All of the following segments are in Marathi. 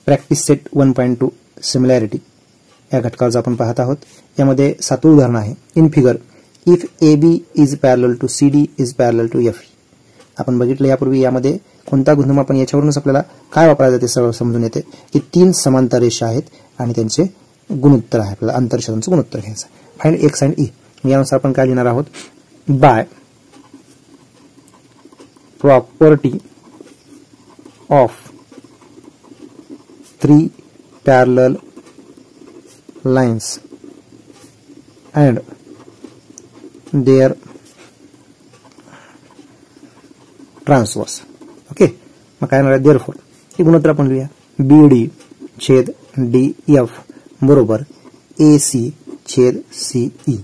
प्रॅक्टिस सेट 1.2 सिमिलॅरिटी या घटकावर आपण पाहत आहोत. यामध्ये 7वं उदाहरण आहे. In figure if AB is parallel to CD is parallel to FE. आपण बघितलं यापूर्वी यामध्ये कोणता गुणधर्म आपण याच्यावरूनच आपल्याला काय वापरायचं ते सगळं समजून येते की 3 समांतर रेषा आहेत आणि त्यांचे गुणोत्तर आहे. आपल्याला आंतरछेदांचं गुणोत्तर घ्यायचं. Find X and E. यानुसार आपण काय लिहिणार आहोत. By property of 3 parallel lines and their transverse. Okay, मग काय होणार आहे. देअरफॉर हे गुणोत्तर आपण लिहूया. BD छेद DF बरोबर AC छेद CE.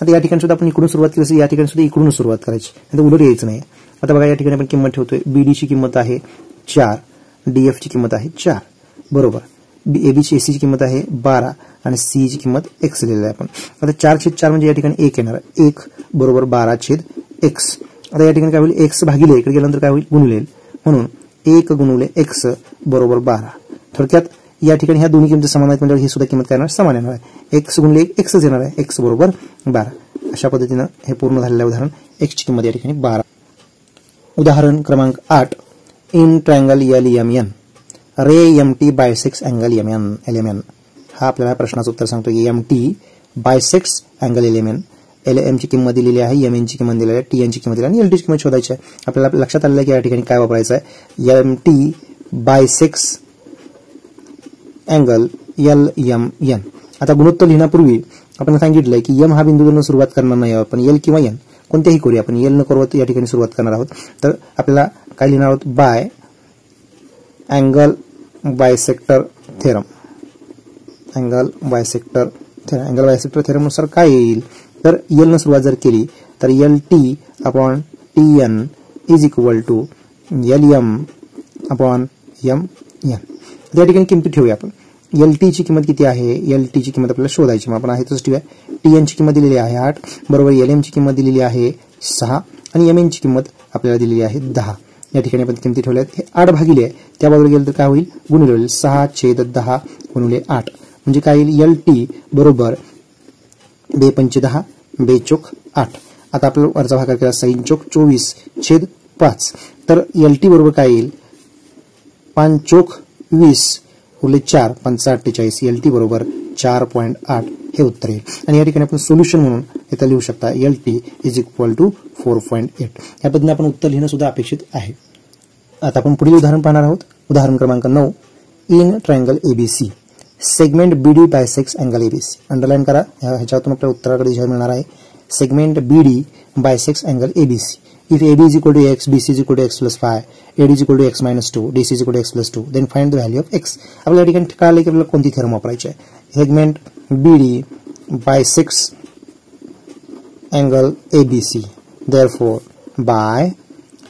आता या ठिकाणी सुद्धा आपण इकडून सुरुवात केली, या ठिकाणी सुद्धा इकडून सुरुवात करायची, आता उलट यायचं नाही. आता बघा या ठिकाणी आपण किंमत ठेवतोय. BD ची किंमत आहे 4, DF ची किंमत आहे 4 बरोबर. AB ची AC ची किंमत आहे 12 आणि CE ची किंमत X लिहिलेली आहे आपण. आता 4/4 म्हणजे या ठिकाणी 1 येणार आहे. 1 बरोबर 12/X. आता या ठिकाणी काय होईल. X भागिले इकडे गेल्यानंतर काय होईल गुणिले, म्हणून 1 गुणिले X बरोबर 12. थोडक्यात या ठिकाणी ह्या दोन्ही किमती समान आहेत म्हणजे ही सुद्धा किंमत काय येणार समान येणार आहे. X गुणिले X येणार आहे. X बरोबर 12. अशा पद्धतीने हे पूर्ण झालेलं उदाहरण. X ची किंमत या ठिकाणी 12. उदाहरण क्रमांक 8. In triangle LMN ray MT बायसेक्स angle LMN. हा आपल्याला प्रश्नाचं उत्तर सांगतो की MT बायसेक्स अँगल LMN. LM ची किंमत दिलेली आहे, MN ची किंमत दिलेली आहे, TN ची किंमत दिलेली आहे आणि LT ची किंमत शोधायची आहे. आपल्याला लक्षात आलं की या ठिकाणी काय वापरायचं आहे. MT बायसेक्स angle LMN. आता गुणोत्तर लिहिण्यापूर्वी आपण सांगितलंय की M हा बिंदूवरून सुरुवात करणार नाही, आपण L किंवा N कोणत्याही करूया. आपण L न करू या ठिकाणी सुरुवात करणार आहोत. तर आपल्याला काय लिहिणार आहोत. By angle bisector theorem. Angle bisector theorem नुसार काय येईल. तर L न सुरुवात जर केली तर LT upon TN is equal to LM upon MN. या ठिकाणी किंमत ठेवूया आपण. LT ची किंमत किती आहे. LT ची किंमत आपल्याला शोधायची. मग आपण आहे तसं ठेवूया. TN ची किंमत दिलेली आहे 8 बरोबर. LM ची किंमत दिलेली आहे 6 आणि MN ची किंमत आपल्याला दिलेली आहे 10. या ठिकाणी आपण किमती ठेवल्या आहेत. हे 8 भागिले आहे, त्या बाजूला गेलं तर काय होईल गुणिले होईल. 6/10 गुणिले 8 म्हणजे काय येईल. LT बरोबर 2×5 = 10, 2×4 = 8. आता आपल्याला वरचा भागाकार केला 6×4 = 24/5. तर LT बरोबर काय येईल 5×4 = 20 गुणिले 4 5×48. LT बरोबर 4.8 हे उत्तर येईल. आणि या ठिकाणी आपण सोल्युशन म्हणून इथे लिहू शकता LT इज इक्वल टू 4.8. या पद्धतीने आपण उत्तर लिहिणं सुद्धा अपेक्षित आहे. आता आपण पुढील उदाहरण पाहणार आहोत. उदाहरण क्रमांक 9. In triangle ABC segment BD बायसेक्स angle ABC. Underline करा, ह्याच्यातून आपल्याला उत्तराकडे दिशा मिळणार आहे. Segment BD बायसेक्स angle ABC. If AB is equal to X, BC is equal to X plus 5, AD is equal to X minus 2, DC is equal to X plus 2, then find the value of X. आपल्याला या ठिकाणी कळालं की आपल्याला कोणती थेरम वापरायची आहे. Segment BD बायसेक्स angle ABC. Therefore, by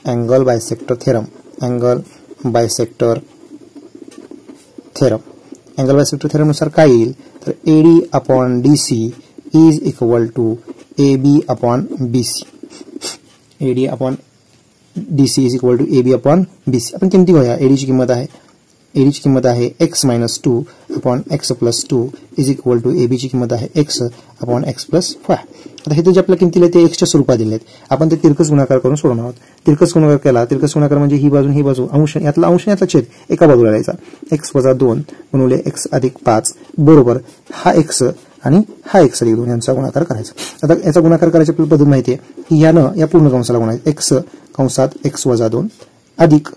angle bisector theorem, angle bisector theorem नुसार काय येईल तर AD upon DC is equal to AB upon BC. AD upon DC is equal to AB upon BC. आपण किमती घेऊया. AD ची किंमत आहे X minus 2 upon X plus 2 is equal to AB ची किंमत आहे X upon X plus 5. आता हे जे आपल्या किमती दिले ते X च्या स्वरूपात दिलेत. आपण ते तिरकस गुणाकार करून सोडवणार आहोत. तिरकस गुणाकार केला. तिरकस गुणाकार म्हणजे ही बाजू अंश, यातला अंश यातला छेद एका बाजूला द्यायचा. X वजा 2 गुणिले X अधिक 5 बरोबर हा X आणि हा X अधिक 2 यांचा गुणाकार करायचा. आता याचा गुणाकार करायची आपल्याला पद्धत माहिती आहे की यानं या पूर्ण कंसाला गुणायचं. X कंसात X वजा 2 अधिक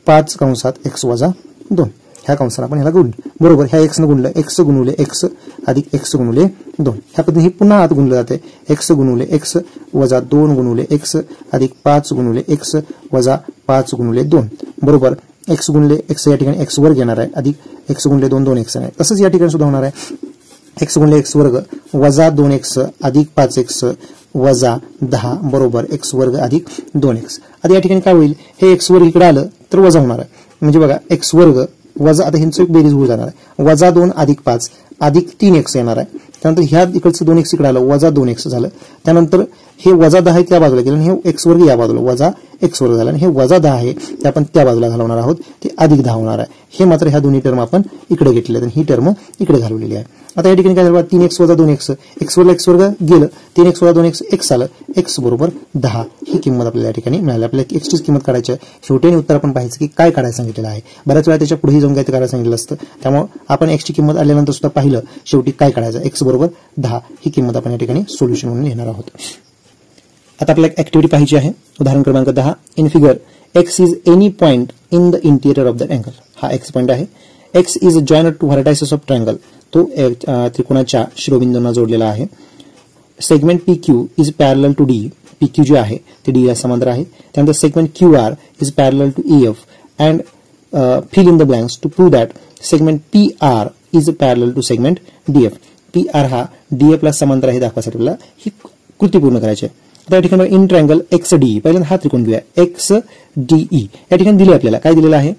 5 कंसात X वजा 2 ह्या कंसाला आपण ह्याला गुण बरोबर ह्या X न गुणलं X गुणिले X अधिक X गुणिले 2. ह्या पद्धतीने ही पुन्हा आत गुणलं जाते. X गुणिले X वजा 2 गुणिले X अधिक 5 गुणिले X वजा 5 गुणिले 2 बरोबर X गुणिले X या ठिकाणी X वर्ग येणार आहे अधिक X गुणिले 2 2X आहे. तसंच या ठिकाणी सुद्धा होणार आहे. X गुणिले X वर्ग वजा 2X अधिक 5X वजा 10 बरोबर X वर्ग अधिक 2X. आता या ठिकाणी काय होईल हे X वर्ग इकडे आलं तर वजा होणार आहे. म्हणजे बघा X वर्ग वजा, आता ह्यांचं एक बेरीज होऊ जाणार आहे. वजा 2 अधिक 5 अधिक 3X येणार आहे. त्यानंतर ह्या इकडचं 2X इकडे आलं वजा 2X झालं. त्यानंतर हे वजा 10 त्या बाजूला गेलं आणि हे X वर्ग या बाजूला वजा x वर्ग झाला आणि हे वजा 10 आहे ते आपण त्या बाजूला घालवणार आहोत, ते अधिक 10 होणार आहे. हे मात्र ह्या दोन्ही टर्म आपण इकडे घेतलेले आणि ही टर्म इकडे घालवलेली आहे. आता या ठिकाणी काय झालं, 3x वजा 2x, x वरला x वर्ग गेलं, 3x वजा 2x x आलं, x बरोबर 10 ही किंमत आपल्याला या ठिकाणी मिळाली. आपल्याला x ची किंमत काढायची आहे. शेवटी उत्तर आपण पाहायचं की काय काढायला सांगितलेलं आहे. बऱ्याच वेळा त्याच्या पुढेही जाऊन काय काढायला सांगितलं असतं, त्यामुळे आपण x ची किंमत आल्यानंतर सुद्धा पाहिलं शेवटी काय काढायचं, x बरोबर 10 ही किंमत आपण या ठिकाणी सोल्युशन म्हणून लिहिणार आहोत. आता आपल्याला एक ऍक्टिव्हिटी पाहिजे आहे. उदाहरण क्रमांक 10. In figure x is any point in the interior of the triangle. हा x पॉइंट आहे. x is joined to vertices of triangle. तो त्रिकोणाच्या शिरोबिंदूंना जोडलेला आहे. Segment PQ is parallel to D. PQ जे आहे ते D ला समांतर आहे. त्यानंतर segment QR is parallel to EF and fill in the blanks to prove that segment PR is parallel to segment DF. PR हा DF ला समांतर आहे दाखवासाठी आपल्याला ही कृती पूर्ण करायची आहे. आता या ठिकाणी इन ट्रायंगल XD पहिल्यांदा हा त्रिकोण घेऊया XDE. या ठिकाणी दिले आपल्याला काय दिलेलं आहे